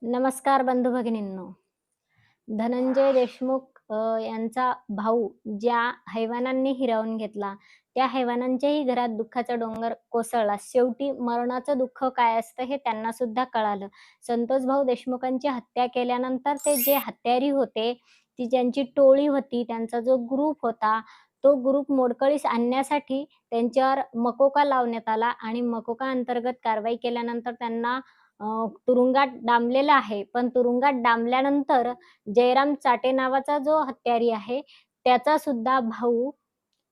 नमस्कार बंधू भगिनींनो. धनंजय देशमुख यांचा भाऊ ज्या हैवानांनी हिरावून घेतला, त्या हैवानांच्याही घरात दुःखाचा डोंगर कोसळला. शेवटी मरणाचं दुःख काय असतं हे त्यांना सुद्धा कळालं. संतोष भाऊ देशमुखांची हत्या केल्यानंतर ते जे हत्यारी होते, ती ज्यांची टोळी होती, त्यांचा जो ग्रुप होता, तो ग्रुप मोडकळीस आणण्यासाठी त्यांच्यावर मकोका लावण्यात आला आणि मकोका अंतर्गत कारवाई केल्यानंतर त्यांना अ, तुरुंगात डांबलेलं आहे. पण तुरुंगात डांबल्यानंतर जयराम चाटे नावाचा जो हत्यारी आहे, त्याचा सुद्धा भाऊ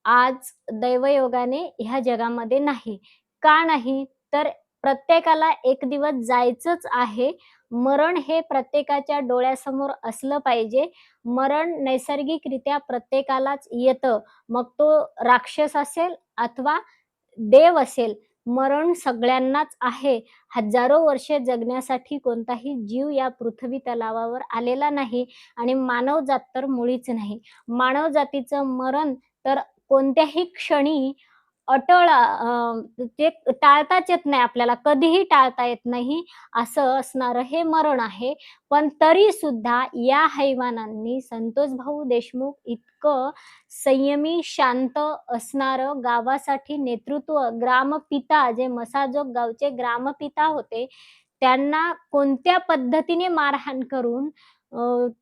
आज दैवयोगाने ह्या जगामध्ये नाही. का नाही? तर प्रत्येकाला एक दिवस जायचंच आहे. मरण हे प्रत्येकाच्या डोळ्यासमोर असलं पाहिजे. मरण नैसर्गिकरित्या प्रत्येकालाच येतं. मग तो राक्षस असेल अथवा देव असेल. मरण सगळ्यांनाच आहे. हजारो वर्षे जगण्यासाठी कोणताही जीव या पृथ्वी तलावावर आलेला नाही आणि मानवजात तर मुळीच नाही. मानवजातीचं मरण तर कोणत्याही क्षणी ते टाळताच येत नाही आपल्याला, कधीही टाळता येत नाही, असं असणारं हे मरण आहे. पण तरीसुद्धा या हैवानांनी संतोष भाऊ देशमुख इतकं संयमी, शांत असणारं गावासाठी नेतृत्व, ग्रामपिता जे मसाजोग गावचे ग्रामपिता होते, त्यांना कोणत्या पद्धतीने मारहाण करून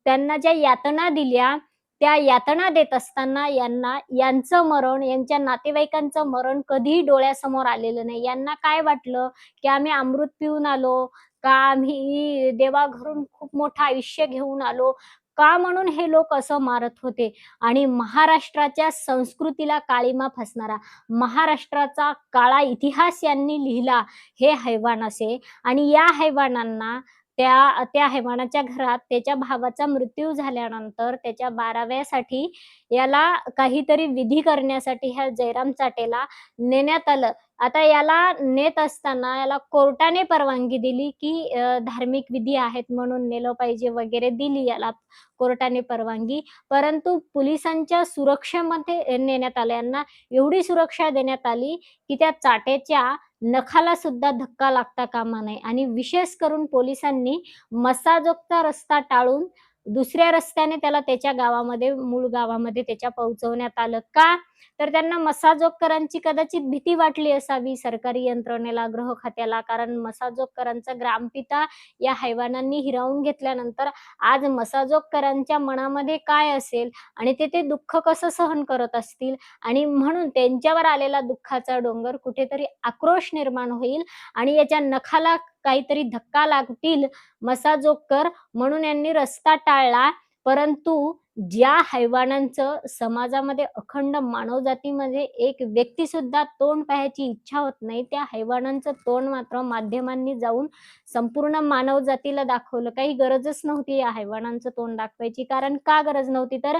त्यांना ज्या यातना दिल्या, त्या यातना देत असताना यांचं मरण, यांच्या नातेवाईकांचं मरण कधीही डोळ्यासमोर आलेलं नाही. यांना काय वाटलं, की आम्ही अमृत पिऊन आलो, का आम्ही देवाघरून खूप मोठं आयुष्य घेऊन आलो, का म्हणून हे लोक असं मारत होते. आणि महाराष्ट्राच्या संस्कृतीला काळिमा फासणारा, महाराष्ट्राचा काळा इतिहास यांनी लिहिला हे हैवान असे आणि या हैवानांना त्या हैवानाच्या घरात त्याच्या भावाचा मृत्यू झाल्यानंतर त्याच्या 12व्यासाठी याला काहीतरी विधी करण्यासाठी ह्या जयराम चाटेला नेण्यात आलं. आता याला नेत असताना याला कोर्टाने परवानगी दिली, की धार्मिक विधी आहेत म्हणून नेलं पाहिजे वगैरे दिली याला कोर्टाने परवानगी. परंतु पोलिसांच्या सुरक्षेमध्ये नेण्यात आलं. यांना एवढी सुरक्षा देण्यात आली, की त्या चाट्याच्या नखाला सुद्धा धक्का लागता कामा नये आणि विशेष करून पोलिसांनी मस्साजोगचा रस्ता टाळून दुसऱ्या रस्त्याने त्याला त्याच्या गावामध्ये, मूळ गावामध्ये त्याच्या पोहोचवण्यात आलं. का? तर त्यांना मस्साजोगकरांची कदाचित भीती वाटली असावी सरकारी यंत्रणेला, गृह खात्याला. कारण मस्साजोगकरांचा ग्रामपिता या हैवानांनी हिरावून घेतल्यानंतर आज मसाजोगकरांच्या मनामध्ये काय असेल आणि ते दुःख कसं सहन करत असतील आणि म्हणून त्यांच्यावर आलेला दुःखाचा डोंगर कुठेतरी आक्रोश निर्माण होईल आणि याच्या नखाला काहीतरी धक्का लागतील मसाजोगकर म्हणून यांनी रस्ता टाळला. परंतु ज्या हैवानांचं समाजामध्ये अखंड मानवजातीमध्ये एक व्यक्तीसुद्धा तोंड पाहायची इच्छा होत नाही, त्या हैवानांचं तोंड मात्र माध्यमांनी जाऊन संपूर्ण मानवजातीला दाखवलं. काही गरजच नव्हती या हैवानांचं तोंड दाखवायची. कारण का गरज नव्हती? तर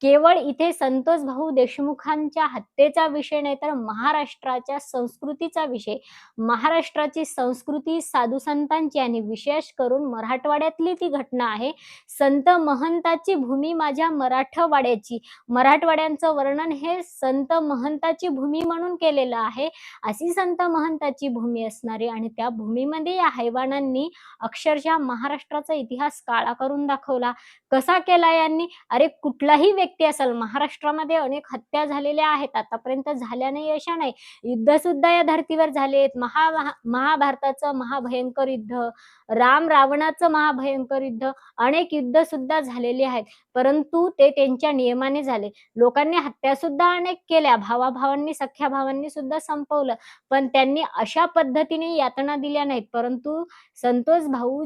केवळ इथे संतोष भाऊ देशमुखांच्या हत्येचा विषय नाही, तर महाराष्ट्राच्या संस्कृतीचा विषय. महाराष्ट्राची संस्कृती साधू-संतांची आणि विशेष करून मराठवाड्यातली ती घटना आहे. संत महंताची भूमी माझ्या मराठवाड्याची. मराठवाड्यांचं वर्णन हे संत महंताची भूमी म्हणून केलेलं आहे. अशी संत महंताची भूमी असणारी आणि त्या भूमीमध्ये या हैवानांनी अक्षरशः महाराष्ट्राचा इतिहास काळा करून दाखवला. कसा केला यांनी? अरे कुठलाही व्यक्ती असेल, महाराष्ट्रामध्ये अनेक हत्या झालेल्या आहेत, आतापर्यंत झाल्या नाही अशा नाही. युद्धसुद्धा या धर्तीवर झाले आहेत. महाभारताचं महाभयंकर युद्ध, राम-रावणाचं महाभयंकर युद्ध, अनेक युद्धसुद्धा झालेली आहेत. परंतु ते त्यांच्या नियमाने झाले. लोकांनी हत्यासुद्धा अनेक केल्या. भावा-भावांनी, सख्या भावांनी सुद्धा संपवलं. पण त्यांनी अशा पद्धतीने यातना दिल्या नाहीत. परंतु संतोष भाऊ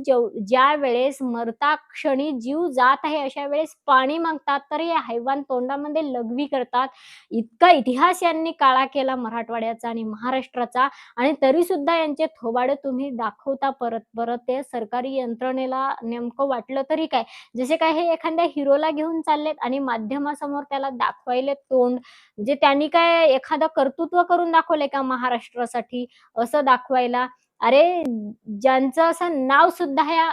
ज्यावेळेस मरता क्षणी जीव जात आहे, अशा वेळेस पाणी मागतात, तर हे हैवान तोंडामध्ये लघवी करतात. इतका इतिहास यांनी काळा केला मराठवाड्याचा आणि महाराष्ट्राचा आणि तरीसुद्धा यांचे थोबाडे तुम्ही दाखवता परत-परत. ते सरकारी यंत्रणेला नेमकं वाटलं तरी काय? जसे काय हे एखाद्या हिरोला घेऊन चाललेत आणि माध्यमासमोर त्याला दाखवायले तोंड. म्हणजे त्यांनी काय एखादं कर्तृत्व करून दाखवलंय का महाराष्ट्रासाठी असं दाखवायला? अरे ज्यांचं असं नाव सुद्धा या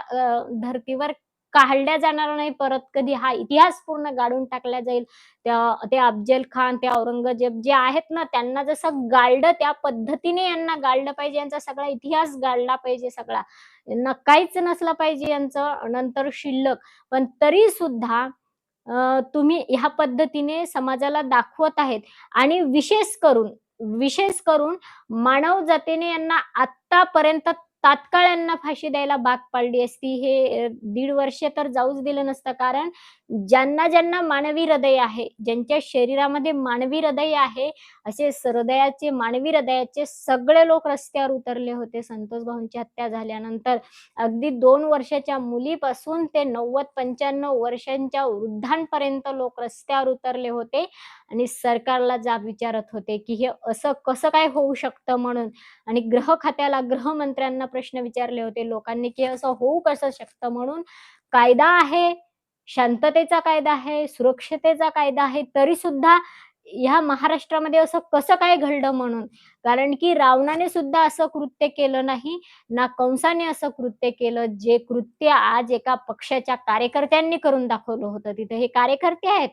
धर्तीवर काढल्या जाणार नाही परत कधी. हा इतिहास पूर्ण गाडून टाकला जाईल. ते अफजल खान, ते औरंगजेब जे आहेत ना, त्यांना जसं गाळलं त्या पद्धतीने यांना गाळलं पाहिजे. यांचा सगळा इतिहास गाळला पाहिजे सगळा. यांना काहीच नसलं पाहिजे यांचं नंतर शिल्लक. पण तरी सुद्धा तुम्ही ह्या पद्धतीने समाजाला दाखवत आहेत आणि विशेष करून मानव जातीने यांना आत्तापर्यंत तात्काळ यांना फाशी द्यायला भाग पाडली असती. हे 1.5 वर्ष तर जाऊच दिलं नसतं. कारण ज्यांना मानवी हृदय आहे, ज्यांच्या शरीरामध्ये मानवी हृदय आहे, असे मानवी हृदयाचे सगळे लोक रस्त्यावर उतरले होते संतोष भाऊंची हत्या झाल्यानंतर. अगदी 2 वर्षाच्या मुलीपासून ते 90-95 वर्षांच्या वृद्धांपर्यंत लोक रस्त्यावर उतरले होते आणि सरकारला जाब विचारत होते, की हे असं कसं काय होऊ शकतं म्हणून. आणि गृहमंत्र्यांना प्रश्न विचारले होते लोकांनी, की असं होऊ कसं शकतं म्हणून. कायदा आहे, शांततेचा कायदा आहे, सुरक्षतेचा कायदा आहे, तरी सुद्धा ह्या महाराष्ट्रामध्ये असं कसं काय घडलं म्हणून. कारण की रावणाने सुद्धा असं कृत्य केलं नाही, ना कंसाने असं कृत्य केलं, जे कृत्य आज एका पक्षाच्या कार्यकर्त्यांनी करून दाखवलं होतं तिथे. हे कार्यकर्ते आहेत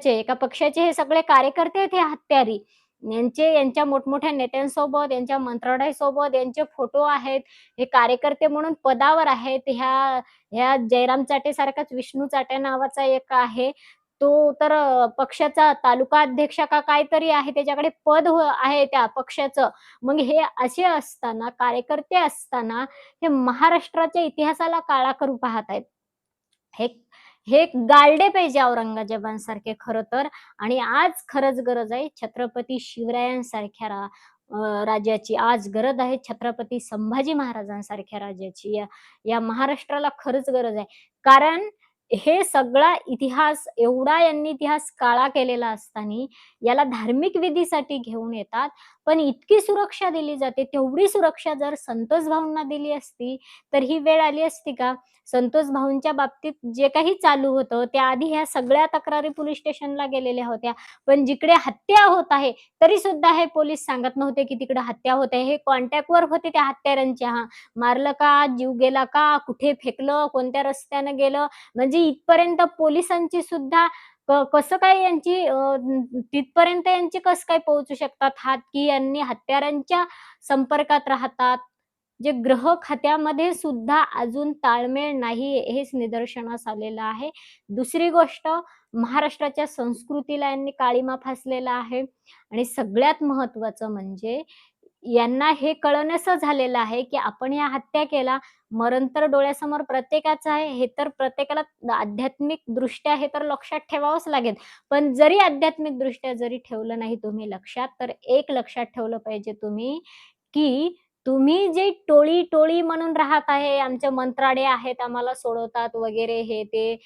एका पक्षाचे हे सगळे कार्यकर्ते आहेत हे हत्यारी. यांच्या मोठमोठ्या नेत्यांसोबत, यांच्या मंत्रालयासोबत यांचे फोटो आहेत. हे कार्यकर्ते म्हणून पदावर आहेत. ह्या ह्या जयराम चाटेसारखाच विष्णू चाटे नावाचा एक आहे. तो तर पक्षाचा तालुका अध्यक्ष का काहीतरी आहे. त्याच्याकडे पद आहे त्या पक्षाचं. मग हे असे असताना, कार्यकर्ते असताना, हे महाराष्ट्राच्या इतिहासाला काळा करू पाहत आहेत. हे हे गाळले पाहिजे औरंगजेबांसारखे खरं तर. आणि आज खरंच गरज आहे छत्रपती शिवरायांसारख्या राजाची. आज गरज आहे छत्रपती संभाजी महाराजांसारख्या राजाची. या या महाराष्ट्राला खरंच गरज आहे. कारण हे सगळा इतिहास एवढा यांनी इतिहास काळा केलेला असताना याला धार्मिक विधीसाठी घेऊन येतात. पण इतकी सुरक्षा दिली जाते. तेवढी सुरक्षा जर संतोष भाऊंना दिली असती, तर ही वेळ आली असती का? संतोष भाऊंच्या बाबतीत जे काही चालू होतं, त्याआधी ह्या सगळ्या तक्रारी पोलिस स्टेशनला गेलेल्या होत्या. पण जिकडे हत्या होत आहे, तरी सुद्धा हे पोलीस सांगत नव्हते, की तिकडे हत्या होत आहे. हे कॉन्टॅक्टवर होते त्या हत्यारांच्या. हां, मारलं का? जीव गेला का? कुठे फेकलं? कोणत्या रस्त्यानं गेलं? म्हणजे इथपर्यंत पोलिसांची सुद्धा कसं काय तिथपर्यंत यांचे कसं काय पोहोचू शकतात हात, की यांनी हत्यारांच्या संपर्कात राहतात. जे गृह खात्यामध्ये सुद्धा अजून ताळमेळ नाही हेच निदर्शनास आलेलं आहे. दुसरी गोष्ट, महाराष्ट्राच्या संस्कृतीला यांनी काळिमा फासलेला आहे आणि सगळ्यात महत्त्वाचं म्हणजे यांना हे कळण्याचं झालेलं आहे, की आपण या हत्या केला, मरण तर डोळ्यासमोर प्रत्येकाचं आहे. हे तर प्रत्येकाला आध्यात्मिकदृष्ट्या हे तर लक्षात ठेवावंच लागेल. पण जरी आध्यात्मिकदृष्ट्या जरी ठेवलं नाही तुम्ही लक्षात, तर एक लक्षात ठेवलं पाहिजे तुम्ही, की तुम्ही जे टोळी-टोळी म्हणून राहत आहे, आमचे मंत्राडे आहेत, आम्हाला सोडवतात वगैरे हे ते.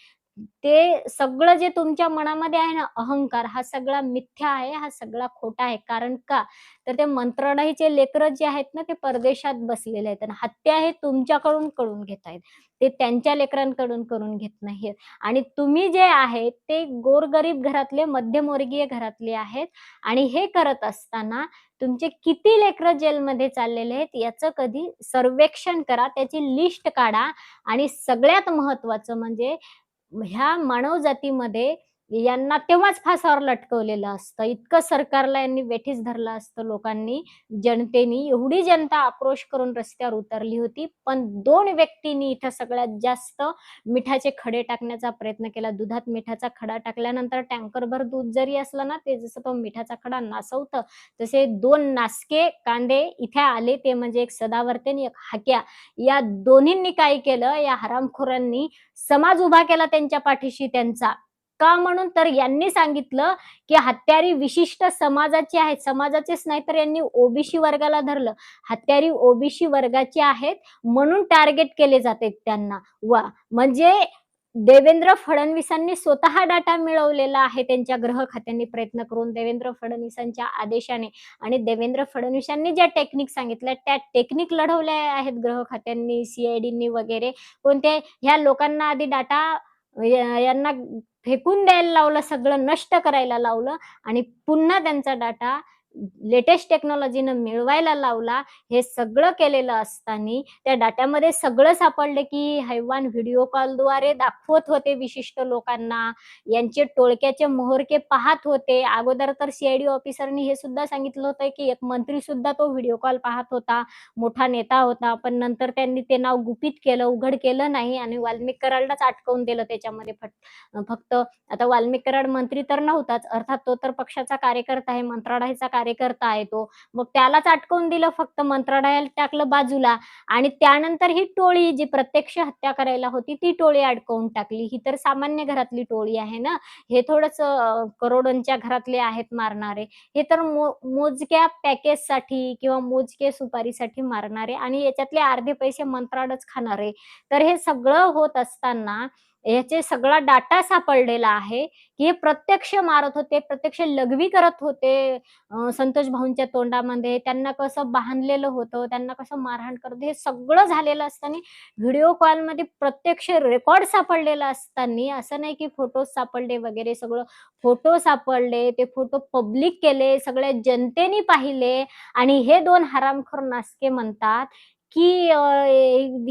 ते सगळं जे तुमच्या मनामध्ये आहे ना अहंकार, हा सगळा मिथ्या आहे, हा सगळा खोटा आहे. कारण का? तर ते मंत्रालयाचे लेकरं जे आहेत ना, ते परदेशात बसलेले आहेत आणि हत्या हे तुमच्याकडून करून घेत आहेत. ते त्यांच्या लेकरांकडून करून घेत नाहीत. आणि तुम्ही जे आहेत, ते गोरगरीब घरातले, मध्यमवर्गीय घरातले आहेत आणि हे करत असताना तुमचे किती लेकरं जेलमध्ये चाललेले आहेत, याचं कधी सर्वेक्षण करा, त्याची लिस्ट काढा आणि सगळ्यात महत्त्वाचं म्हणजे ह्या मानवजातीमध्ये यांना तेव्हाच फासावर लटकवलेलं असतं. इतकं सरकारला यांनी वेठीस धरलं असतं लोकांनी, जनतेनी. एवढी जनता आक्रोश करून रस्त्यावर उतरली होती. पण 2 व्यक्तींनी इथं सगळ्यात जास्त मिठाचे खडे टाकण्याचा प्रयत्न केला. दुधात मिठाचा खडा टाकल्यानंतर टँकरभर दूध जरी असलं ना, ते जसं तो मिठाचा खडा नासवतं, तसे 2 नासके कांदे इथे आले. ते म्हणजे एक सदावर्ते आणि एक हाक्या. या दोन्हींनी काय केलं, या हरामखोरांनी समाज उभा केला त्यांच्या पाठीशी त्यांचा. का म्हणून तर यांनी सांगितलं, की हत्यारी विशिष्ट समाजाचे आहेत. समाजाचेच नाही तर यांनी ओबीसी वर्गाला धरलं. हत्यारी ओबीसी वर्गाचे आहेत म्हणून टार्गेट केले जाते त्यांना. म्हणजे देवेंद्र फडणवीसांनी स्वतः डाटा मिळवलेला आहे त्यांच्या गृह खात्यांनी प्रयत्न करून देवेंद्र फडणवीसांच्या आदेशाने. आणि देवेंद्र फडणवीसांनी ज्या टेक्निक सांगितल्या त्या टेक्निक लढवल्या आहेत गृह खात्यांनी, सी वगैरे. कोणते ह्या लोकांना आधी डाटा यांना फेकून द्यायला लावलं, सगळं नष्ट करायला लावलं आणि पुन्हा त्यांचा डाटा लेटेस्ट टेक्नॉलॉजीनं मिळवायला लावला. हे सगळं केलेलं असताना त्या डाटामध्ये सगळं सापडलं, की हैवान व्हिडिओ कॉलद्वारे दाखवत होते विशिष्ट लोकांना. यांचे टोळक्याचे म्होरके पाहत होते. अगोदर तर सी ऑफिसरनी हे सुद्धा सांगितलं होतं, की एक मंत्री सुद्धा तो व्हिडिओ कॉल पाहत होता. मोठा नेता होता. पण नंतर त्यांनी ते नाव गुपित केलं, उघड केलं नाही आणि वाल्मिक कराडलाच अटकवून दिलं त्याच्यामध्ये फक्त. आता वाल्मिक कराड मंत्री तर नव्हताच. अर्थात तो तर पक्षाचा कार्यकर्ता आहे, मंत्रालयाचा कार्यकर्ता आहे तो. मग त्यालाच अटकवून दिलं फक्त, मंत्रालयाला टाकलं बाजूला आणि त्यानंतर ही टोळी जी प्रत्यक्ष हत्या करायला होती, ती टोळी अडकवून टाकली. ही तर सामान्य घरातली टोळी आहे ना. हे थोडंच करोडोंच्या घरातले आहेत मारणारे. हे तर मोजक्या पॅकेजसाठी किंवा मोजके सुपारीसाठी मारणारे आणि याच्यातले अर्धे पैसे मंत्राटच खाणारे. तर हे सगळं होत असताना याचे सगळा डाटा सापडलेला आहे, की हे प्रत्यक्ष मारत होते, प्रत्यक्ष लघवी करत होते संतोष भाऊंच्या तोंडामध्ये. त्यांना कसं बांधलेलं होतं, त्यांना कसं मारहाण करत होते, हे सगळं झालेलं असताना व्हिडिओ कॉलमध्ये प्रत्यक्ष रेकॉर्ड सापडलेला असताना असं नाही की फोटो सापडले वगैरे सगळं. फोटो सापडले, ते फोटो पब्लिक केले, सगळ्या जनतेने पाहिले आणि हे 2 हरामखोर नासके म्हणतात, की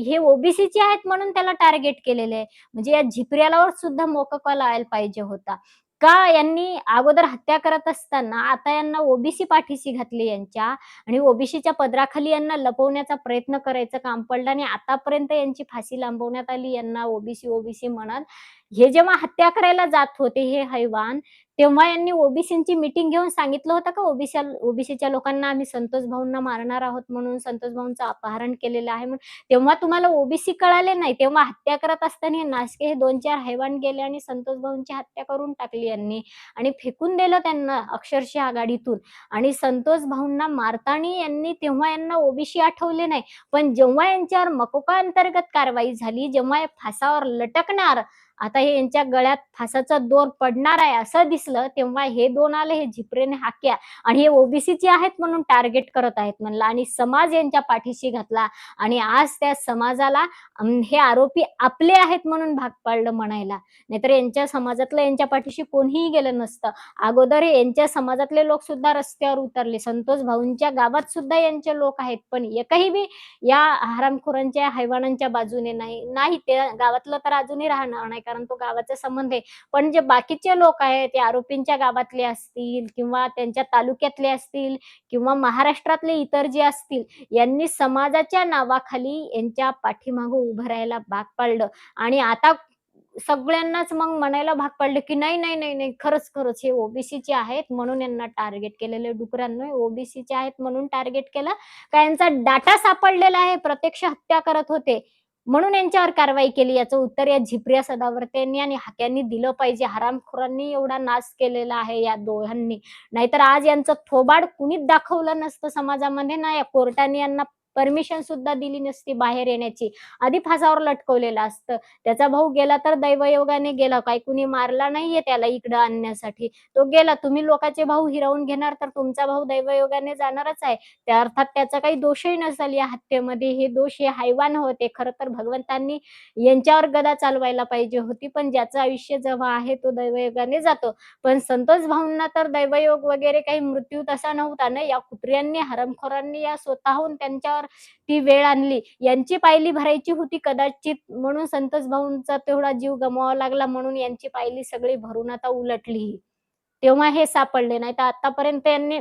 हे ओबीसीचे आहेत म्हणून त्याला टार्गेट केलेलं आहे. म्हणजे या झिपऱ्याला सुद्धा मोकळा लावायला पाहिजे होता. का यांनी अगोदर हत्या करत असताना आता यांना ओबीसी पाठीशी घातली यांच्या आणि ओबीसीच्या पदराखाली यांना लपवण्याचा प्रयत्न करायचं काम पडलं आणि आतापर्यंत यांची फाशी लांबवण्यात आली यांना ओबीसी, ओबीसी म्हणत. हे जेव्हा हत्या करायला जात होते हे हैवान, तेव्हा यांनी ओबीसींची मीटिंग घेऊन सांगितलं होतं का ओबीसीच्या लोकांना आम्ही संतोष भाऊंना मारणार आहोत म्हणून, संतोष भाऊंचं अपहरण केलेलं आहे म्हणून. तेव्हा तुम्हाला ओबीसी कळाले नाही. तेव्हा हत्या करत असताना हे नासके हे 2-4 हैवान गेले आणि संतोष भाऊंची हत्या करून टाकली यांनी आणि फेकून दिलं त्यांना अक्षरशः गाडीतून आणि संतोष भाऊंना मारताना यांनी तेव्हा यांना ओबीसी आठवले नाही. पण जेव्हा यांच्यावर मकोका अंतर्गत कारवाई झाली, जेव्हा हे फासावर लटकणार, आता हे यांच्या गळ्यात फासाचा दोर पडणार आहे असं दिसलं, तेव्हा हे 2 आले हे झिपरेने हाक्या आणि हे ओबीसीचे आहेत म्हणून टार्गेट करत आहेत म्हणलं आणि समाज यांच्या पाठीशी घातला आणि आज त्या समाजाला हे आरोपी आपले आहेत म्हणून भाग पाडलं म्हणायला. नाहीतर यांच्या समाजातलं यांच्या पाठीशी कोणीही गेलं नसतं. अगोदर यांच्या समाजातले लोक सुद्धा रस्त्यावर उतरले. संतोष भाऊंच्या गावात सुद्धा यांचे लोक आहेत. पण एकही बी या हरामखोरांच्या, हैवानांच्या बाजूने नाही. नाही ते गावातलं तर अजूनही राहणार नाही कारण तो गावाचा संबंध आहे. पण जे बाकीचे लोक आहेत, ते आरोपींच्या गावातले असतील किंवा त्यांच्या तालुक्यातले असतील किंवा महाराष्ट्रातले इतर जे असतील, यांनी समाजाच्या नावाखाली यांच्या पाठीमागे उभं राहायला भाग पाडलं आणि आता सगळ्यांनाच मग म्हणायला भाग पडलं, की नाही, नाही, नाही, नाही, खरंच, खरंच हे ओबीसीचे आहेत म्हणून यांना टार्गेट केलेलं आहे. डुकरांनो, ओबीसीचे आहेत म्हणून टार्गेट केलं का यांचा डाटा सापडलेला आहे, प्रत्यक्ष हत्या करत होते. म्हणून यांच्यावर कारवाई केली. याचं उत्तर या झिपऱ्या सदावर्तेंनी आणि हाक्यांनी दिलं पाहिजे. हरामखोरांनी एवढा नाश केलेला आहे या दोघांनी. नाहीतर आज यांचं थोबाड कुणीच दाखवलं नसतं समाजामध्ये ना या कोर्टाने यांना परमिशन सुद्धा दिली नसती बाहेर येण्याची. आधी फासावर लटकवलेलं असतं. त्याचा भाऊ गेला तर दैवयोगाने गेला. काही कुणी मारला नाहीये त्याला इकडं आणण्यासाठी. तो गेला. तुम्ही लोकांचे भाऊ हिरावून घेणार तर तुमचा भाऊ दैवयोगाने जाणारच आहे. त्या अर्थात त्याचा काही दोषही नसेल या हत्येमध्ये. हे दोष हे हैवान होते. खरं तर भगवंतांनी यांच्यावर गदा चालवायला पाहिजे होती. पण ज्याचं आयुष्य जेव्हा आहे तो दैवयोगाने जातो. पण संतोष भाऊंना तर दैवयोग वगैरे काही मृत्यू तसा नव्हता ना. या कुत्र्यांनी, हरामखोरांनी या स्वतःहून त्यांच्यावर ती वेळ आणली. यांची पायली भरायची होती कदाचित म्हणून संतोष भाऊंचा तेवढा जीव गमवावा लागला म्हणून यांची पायली सगळी भरून आता उलटली ही. तेव्हा हे सापडले. नाहीतर आतापर्यंत यांनी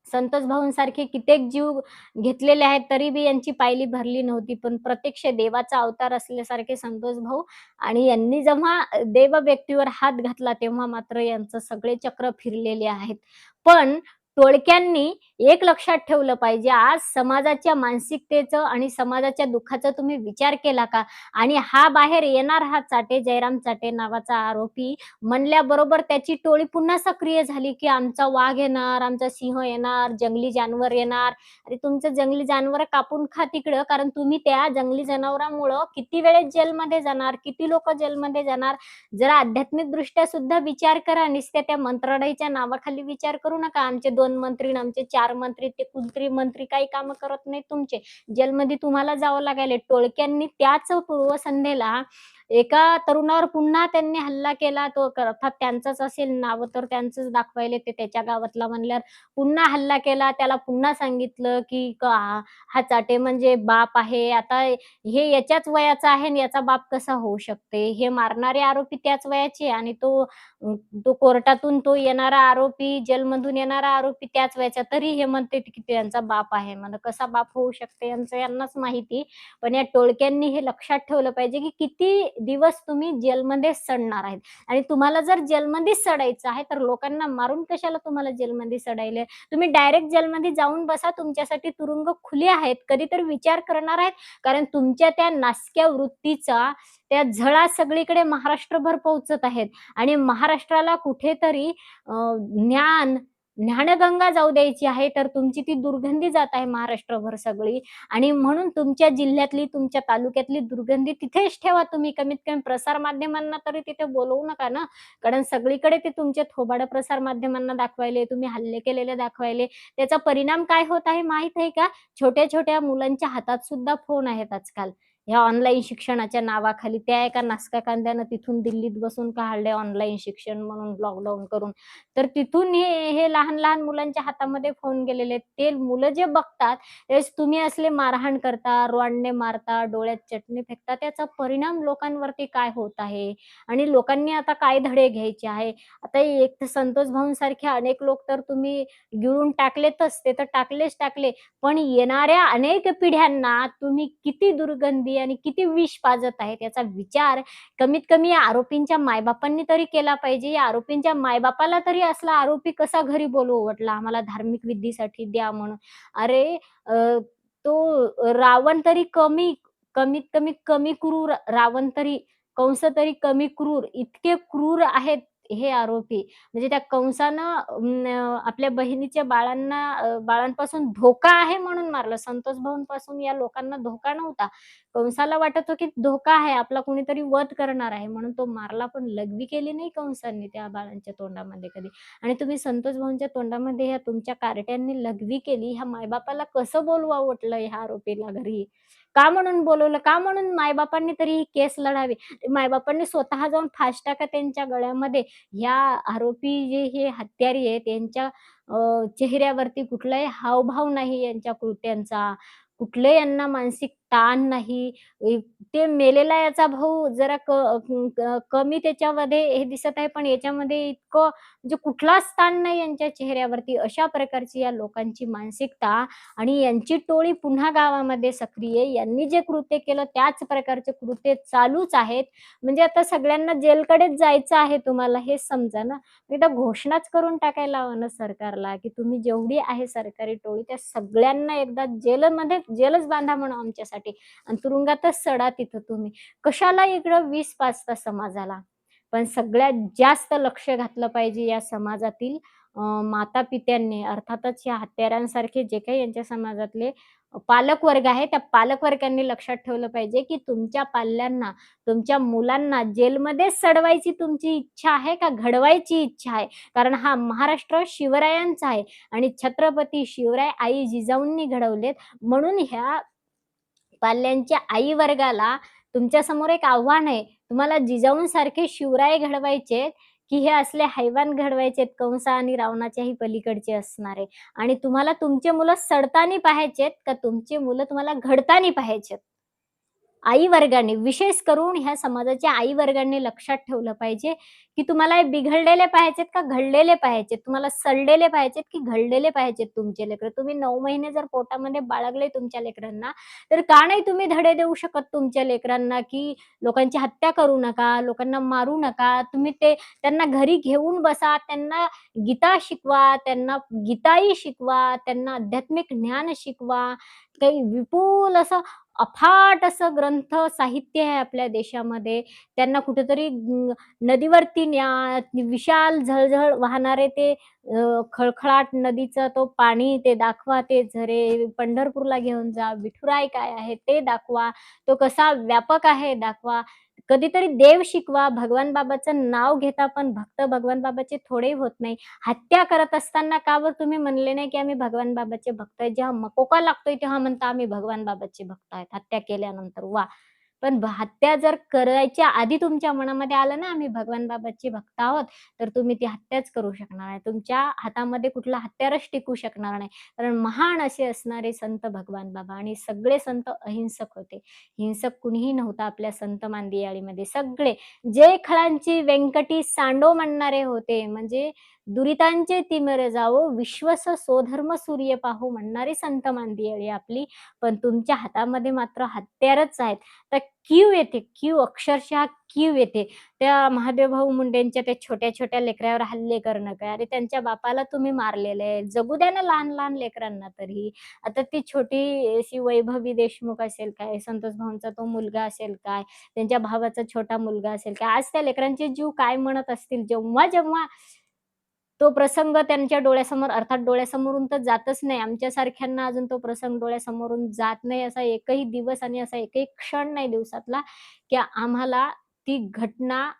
संतोष भाऊंसारखे कित्येक जीव घेतलेले आहेत, तरी बी यांची पायली भरली नव्हती. पण प्रत्यक्ष देवाचा अवतार असल्यासारखे संतोष भाऊ आणि यांनी जेव्हा देव व्यक्तीवर हात घातला, तेव्हा मात्र यांचं सगळे चक्र फिरलेले आहेत. पण टोळक्यांनी एक लक्षात ठेवलं पाहिजे, आज समाजाच्या मानसिकतेचं आणि समाजाच्या दुःखाचा तुम्ही विचार केला का? आणि हा बाहेर येणार हा चाटे, जयराम चाटे नावाचा आरोपी म्हणल्याबरोबर त्याची टोळी पुन्हा सक्रिय झाली, की आमचा वाघ येणार, आमचा सिंह येणार, जंगली जानवर येणार. अरे तुमचं जंगली जानवर कापून खा तिकडं, कारण तुम्ही त्या जंगली जनावरांमुळं किती वेळेस जेलमध्ये जाणार, किती लोकं जेलमध्ये जाणार. जरा आध्यात्मिकदृष्ट्या सुद्धा विचार करा. नुसत्या त्या मंत्रालयाच्या नावाखाली विचार करू नका. आमचे 2 मंत्री आणि आमचे 4 मंत्री, ते कुंत्री मंत्री काही कामं करत नाहीत तुमचे. जेलमध्ये तुम्हाला जावं लागायलंय. टोळक्यांनी त्याच पूर्वसंध्येला एका तरुणावर पुन्हा त्यांनी हल्ला केला. तो अर्थात त्यांचंच असेल, नावं तर त्यांचंच दाखवायले, ते त्याच्या गावातला म्हणल्यावर पुन्हा हल्ला केला. त्याला पुन्हा सांगितलं, की हा चाटे म्हणजे बाप आहे. आता हे याच्याच वयाचा आहे आणि याचा बाप कसा होऊ शकते? हे मारणारे आरोपी त्याच वयाचे आणि तो कोर्टातून तो येणारा आरोपी, जेलमधून येणारा आरोपी त्याच वयाचा. तरी हे म्हणते की त्यांचा बाप आहे. म्हणलं कसा बाप होऊ शकते यांचं यांनाच माहिती. पण या टोळक्यांनी हे लक्षात ठेवलं पाहिजे, की किती दिवस तुम्ही जेलमध्ये सडणार आहेत आणि तुम्हाला जर जेलमध्येच सडायचं आहे, तर लोकांना मारून कशाला तुम्हाला जेलमध्ये सडायले? तुम्ही डायरेक्ट जेलमध्ये जाऊन बसा. तुमच्यासाठी तुरुंग खुले आहेत. कधी तर विचार करणार आहेत? कारण तुमच्या त्या नासक्या वृत्तीचा त्या झळा सगळीकडे महाराष्ट्रभर पोहोचत आहेत आणि महाराष्ट्राला कुठेतरी ज्ञानगंगा जाऊ द्यायची आहे, तर तुमची ती दुर्गंधी जात आहे महाराष्ट्रभर सगळी आणि म्हणून तुमच्या जिल्ह्यातली, तुमच्या तालुक्यातली दुर्गंधी तिथेच ठेवा तुम्ही. कमीत कमी प्रसार माध्यमांना तरी तिथे बोलवू नका ना. कारण सगळीकडे ते तुमचे थोबाडं प्रसार माध्यमांना दाखवायले, तुम्ही हल्ले केलेले दाखवायले. त्याचा परिणाम काय होत आहे माहीत आहे का? छोट्या-छोट्या मुलांच्या हातात सुद्धा फोन आहेत आजकाल. ह्या ऑनलाईन शिक्षणाच्या नावाखाली. त्या एका नासका कांद्यानं तिथून दिल्लीत बसून काढले ऑनलाईन शिक्षण म्हणून लॉकडाऊन करून. तर तिथून हे लहान-लहान मुलांच्या हातामध्ये फोन गेलेले आहेत. ते मुलं जे बघतात, तेच तुम्ही असले मारहाण करता, रॉडने मारता, डोळ्यात चटणी फेकता. त्याचा परिणाम लोकांवरती काय होत आहे आणि लोकांनी आता काय धडे घ्यायचे आहे. आता एक तर संतोष भाऊंसारखे अनेक लोक तर तुम्ही गिळून टाकलेतच, ते तर टाकलेच टाकले. पण येणाऱ्या अनेक पिढ्यांना तुम्ही किती दुर्गंधी आणि किती विष पाजत आहेत याचा विचार कमीत कमी या आरोपींच्या मायबापांनी तरी केला पाहिजे. या आरोपींच्या मायबापाला तरी असला आरोपी कसा घरी बोलवटला आम्हाला धार्मिक विधीसाठी द्या म्हणून. अरे तो रावण तरी कमीत कमी कमी क्रूर रावण तरी कंस तरी कमी क्रूर, इतके क्रूर आहेत हे आरोपी. म्हणजे त्या कंसानं आपल्या बहिणीच्या बाळांपासून धोका आहे म्हणून मारलं. संतोष भाऊंपासून या लोकांना धोका नव्हता. कंसाला वाटत होतं की धोका आहे, आपला कोणीतरी वध करणार आहे म्हणून तो मारला. पण लघवी केली नाही कंसांनी त्या बाळांच्या तोंडामध्ये कधी. आणि तुम्ही संतोष भाऊंच्या तोंडामध्ये ह्या तुमच्या कार्ट्यांनी लघवी केली. ह्या मायबापाला कसं बोलवावं वाटलं ह्या आरोपीला घरी? का म्हणून बोलवलं? का म्हणून मायबापांनी तरी ही केस लढावी? मायबापांनी स्वतः जाऊन फास टाका त्यांच्या गळ्यामध्ये. ह्या आरोपी जे हे हत्यारी आहेत यांच्या चेहऱ्यावरती कुठलाही हावभाव नाही यांच्या कृत्यांचा. कुठले यांना मानसिक ताण नाही. ते मेलेला याचा भाऊ जरा कमी त्याच्यामध्ये हे दिसत आहे, पण याच्यामध्ये इतकं म्हणजे कुठलाच ताण नाही यांच्या चेहऱ्यावरती. अशा प्रकारची या लोकांची मानसिकता आणि यांची टोळी पुन्हा गावामध्ये सक्रिय. यांनी जे कृत्य केलं त्याच प्रकारचे कृत्य चालूच आहेत. म्हणजे आता सगळ्यांना जेलकडेच जायचं आहे तुम्हाला हे समजा ना. एकदा घोषणाच करून टाकायला हवं ना सरकारला, की तुम्ही जेवढी आहे सरकारी टोळी त्या सगळ्यांना एकदा जेलच बांधा म्हणून आमच्यासाठी आणि तुरुंगातच सडा तिथं तुम्ही. कशाला इकडं विष पाजता समाजाला? पण सगळ्यात जास्त लक्ष घातलं पाहिजे या समाजातील माता-पित्यांनी. अर्थातच या हत्यारांसारखे जे काही यांच्या समाजातले पालकवर्ग आहे, त्या पालकवर्गांनी लक्षात ठेवलं पाहिजे, की तुमच्या पाल्यांना, तुमच्या मुलांना जेलमध्येच सडवायची तुमची इच्छा आहे का घडवायची इच्छा आहे? कारण हा महाराष्ट्र शिवरायांचा आहे आणि छत्रपती शिवराय आई जिजाऊंनी घडवलेत. म्हणून ह्या पाल्यांच्या आई वर्गाला तुमच्यासमोर एक आव्हान आहे. तुम्हाला जिजाऊंसारखे शिवराय घडवायचेत, की हे असले हैवान घडवायचेत कंस आणि रावणाच्याही पलीकडचे असणारे आणि तुम्हाला तुमची मुलं सडताना पाहायचेत का तुमची मुलं तुम्हाला घडताना पाहायचेत? आई-वर्गाने, विशेष करून ह्या समाजाच्या आई-वर्गांनी लक्षात ठेवलं पाहिजे, की तुम्हाला हे बिघडलेले पाहायचेत का घडलेले पाहायचेत? तुम्हाला सडलेले पाहायचेत की घडलेले पाहायचेत तुमचे लेकरं? तुम्ही 9 महिने जर पोटामध्ये बाळगले तुमच्या लेकरांना, तर का नाही तुम्ही धडे देऊ शकत तुमच्या लेकरांना, की लोकांची हत्या करू नका, लोकांना मारू नका. तुम्ही त्यांना घरी घेऊन बसा, त्यांना गीता शिकवा, त्यांना गीताई शिकवा, त्यांना आध्यात्मिक ज्ञान शिकवा. काही विपुल असं अफाट असं ग्रंथ साहित्य आहे आपल्या देशामध्ये. त्यांना कुठेतरी नदीवरती न्या. विशाल झळझळ वाहणारे ते खळखळाट नदीचं तो पाणी ते दाखवा, ते झरे. पंढरपूरला घेऊन जा. विठुराय काय आहे ते दाखवा. तो कसा व्यापक आहे दाखवा. कधीतरी देव शिकवा. भगवान बाबाचं नाव घेता, पण भक्त भगवान बाबाचे थोडे होत नाही. हत्या करत असताना का बरं तुम्ही म्हणले नाही, की आम्ही भगवान बाबाचे भक्त आहेत. जेव्हा मकोका लागतोय तेव्हा म्हणता आम्ही भगवान बाबाचे भक्त आहेत. हत्या केल्यानंतर. वाह! पण हत्या जर करायच्या आधी तुमच्या मनामध्ये आलं ना, आम्ही भगवान बाबाचे भक्त आहोत, तर तुम्ही ती हत्याच करू शकणार नाही. तुमच्या हातामध्ये कुठला हत्यारच टिकू शकणार नाही. कारण महान असे असणारे संत भगवान बाबा आणि सगळे संत अहिंसक होते. हिंसक कुणीही नव्हता आपल्या संत मांदियाळीमध्ये. सगळे जे खळांची व्यंकटी सांडो म्हणणारे होते, म्हणजे दुरितांचे तिमिर जावो, विश्वस स्वधर्म सूर्य पाहो म्हणणारी संत मांदियाळी आपली. पण तुमच्या हातामध्ये मात्र हत्यारच आहेत. तर कीव येते, कीव अक्षरशः कीव येते. त्या महादेवभाऊ मुंडेंच्या त्या छोट्या-छोट्या लेकरावर हल्ले करणं काय, अरे त्यांच्या बापाला तुम्ही मारलेलं आहे. जगू द्या ना लहान-लहान लेकरांना तरी. आता ती छोटी अशी वैभवी देशमुख असेल काय, संतोष भाऊंचा तो मुलगा असेल काय, त्यांच्या भावाचा छोटा मुलगा असेल काय, आज त्या लेकरांचे जीव काय म्हणत असतील. जेव्हा-जेव्हा तो प्रसंग त्यांच्या डोळ्यासमोर अर्थात डोळ्यासमोरून तर जातच नाही. आमच्यासारख्यांना अजून तो प्रसंग डोळ्यासमोरून जात नाही असा एकही दिवस आणि असा एकही क्षण नाही दिवसातला, की आम्हाला ती घटना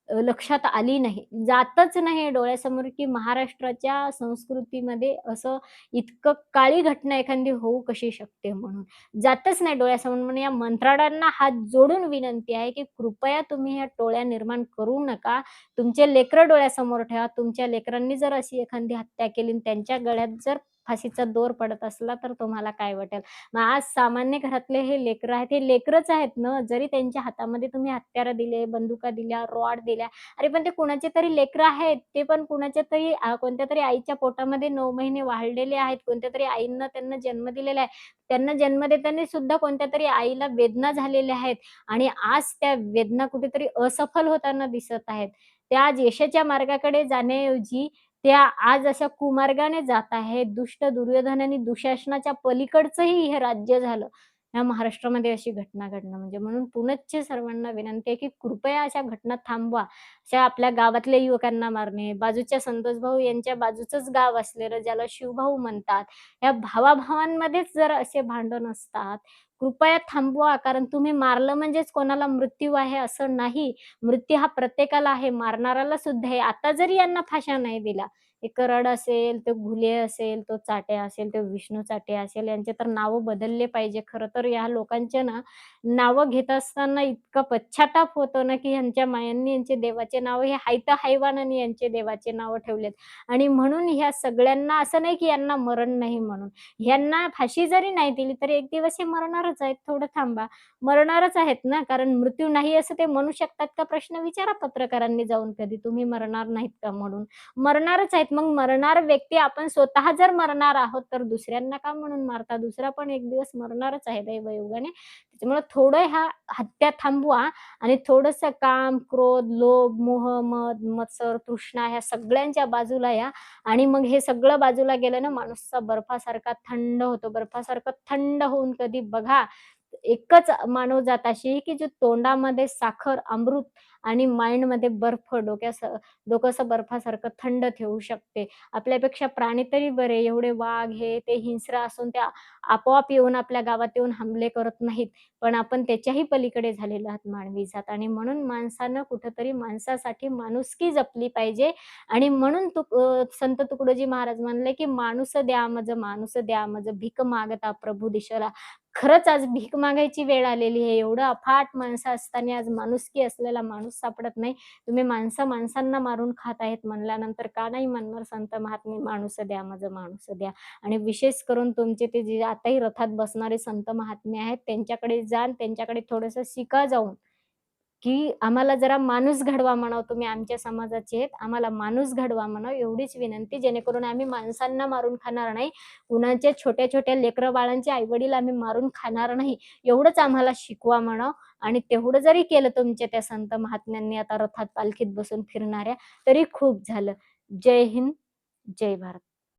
लक्षात आली नाही. जातच नाही डोळ्यासमोर, की महाराष्ट्राच्या संस्कृतीमध्ये असं इतकं काळी घटना एखादी होऊ कशी शकते म्हणून. जातच नाही डोळ्यासमोर. म्हणून या मंत्राळांना हात जोडून विनंती आहे, की कृपया तुम्ही ह्या टोळ्या निर्माण करू नका. तुमचे लेकरं डोळ्यासमोर ठेवा. तुमच्या लेकरांनी जर अशी एखादी हत्या केली आणि त्यांच्या गळ्यात जर फाशीचा दोर पडत असला, तर तुम्हाला काय वाटेल? मग आज सामान्य घरातले हे लेकरं आहेत, हे लेकरच आहेत ना. जरी त्यांच्या हातामध्ये तुम्ही हत्यारं दिले, बंदुका दिल्या, रॉड दिल्या, अरे पण ते कुणाचे तरी लेकरं आहेत. ते पण कुणाच्या तरी कोणत्यातरी आईच्या पोटामध्ये 9 महिने वाढलेले आहेत. कोणत्यातरी आईनं त्यांना जन्म दिलेला आहे. त्यांना जन्म देताना सुद्धा कोणत्यातरी आईला वेदना झालेल्या आहेत आणि आज त्या वेदना कुठेतरी असफल होताना दिसत आहेत. त्या आज यशाच्या मार्गाकडे जाण्याऐवजी त्या आज अशा कुमार्गाने जात आहेत. दुष्ट दुर्योधन आणि दुःशासनाच्या पलीकडचंही हे राज्य झालं. ह्या महाराष्ट्रामध्ये अशी घटना घडणं म्हणजे म्हणून पुनश्च सर्वांना विनंती आहे, की कृपया अशा घटना थांबवा. अशा आपल्या गावातल्या युवकांना मारणे, बाजूच्या संतोष भाऊ यांच्या बाजूचंच गाव असलेलं ज्याला शिवभाऊ म्हणतात. या भावा-भावांमध्येच जर असे भांडण असतात, कृपया थांबवा. कारण तुम्ही मारलं म्हणजेच कोणाला मृत्यू आहे असं नाही. मृत्यू हा प्रत्येकाला आहे, मारणाऱ्याला सुद्धा आहे. आता जरी यांना फाश्या नाही दिल्या, हे कराड असेल, तो घुले असेल, तो चाटे असेल, तो विष्णू चाटे असेल, यांचे तर नावं बदलले पाहिजे. खरं तर या लोकांचे ना, नावं घेत असताना इतका पश्चाताप होतो ना, की ह्यांच्या मायांनी यांचे देवाचे नाव हे हायतं हैवानाने यांचे देवाचे नावं ठेवलेत. आणि म्हणून ह्या सगळ्यांना असं नाही, की यांना मरण नाही म्हणून. ह्यांना फाशी जरी नाही दिली, तरी एक दिवस हे मरणारच आहेत. थोडं थांबा. मरणारच आहेत ना, कारण मृत्यू नाही असं ते म्हणू शकतात का? प्रश्न विचारा पत्रकारांनी जाऊन कधी, तुम्ही मरणार नाहीत का म्हणून? मरणारच आहेत. मग मरणारा व्यक्ती आपण स्वतः जर मरणार आहोत, तर दुसऱ्यांना का म्हणून मारता? दुसरा पण एक दिवस मरणारच आहे दैवयोगाने. त्याच्यामुळे थोडं ह्या हत्या थांबवा आणि थोडंसं काम, क्रोध, लोभ, मोह, मद, मत्सर, तृष्णा ह्या सगळ्यांच्या बाजूला या आणि मग हे सगळं बाजूला गेलं ना, माणूस बर्फासारखा थंड होतो. बर्फासारखं थंड होऊन कधी बघा, एकच मानवजात अशी आहे, की जो तोंडामध्ये साखर, अमृत आणि माइंडमध्ये बर्फ डोकं असं बर्फासारखं थंड ठेवू शकते. आपल्यापेक्षा प्राणी तरी बरे, एवढे वाघ हे ते हिंस्र असून त्या आपोआप येऊन आपल्या गावात येऊन हमले करत नाहीत. पण आपण त्याच्याही पलीकडे झालेलो आहात मानवी जात आणि म्हणून माणसानं कुठेतरी माणसासाठी माणुसकी जपली पाहिजे आणि म्हणून संत तुकडोजी महाराज म्हणले, की "माणूस द्या मज, माणूस द्या मज, भीक मागता प्रभू दिशला." खरंच आज भीक मागायची वेळ आलेली आहे. एवढं अफाट माणसं असताना आज माणुसकी असलेला माणूस सापडत नाही. तुम्ही माणसं माणसांना मारून खात आहेत म्हणल्यानंतर का नाही म्हणणार संत महात्मे "माणूस द्या मज, माणूस द्या." आणि विशेष करून तुमचे ते जे आताही रथात बसणारे संत महात्मे आहेत त्यांच्याकडे जा आणि त्यांच्याकडे थोडंसं शिका जाऊन. की आम्हाला जरा माणूस घडवा म्हणावं, तुम्ही आमच्या समाजाचे आहेत, आम्हाला माणूस घडवा म्हणावं एवढीच विनंती, जेणेकरून आम्ही माणसांना मारून खाणार नाही. कुणाच्या छोट्या-छोट्या लेकरं-बाळांचे आई-वडील आम्ही मारून खाणार नाही. एवढंच आम्हाला शिकवा म्हणावं आणि तेवढं जरी केलं तुमच्या त्या संत महात्म्यांनी आता रथात पालखीत बसून फिरणाऱ्या, तरी खूप झालं. जय हिंद, जय भारत.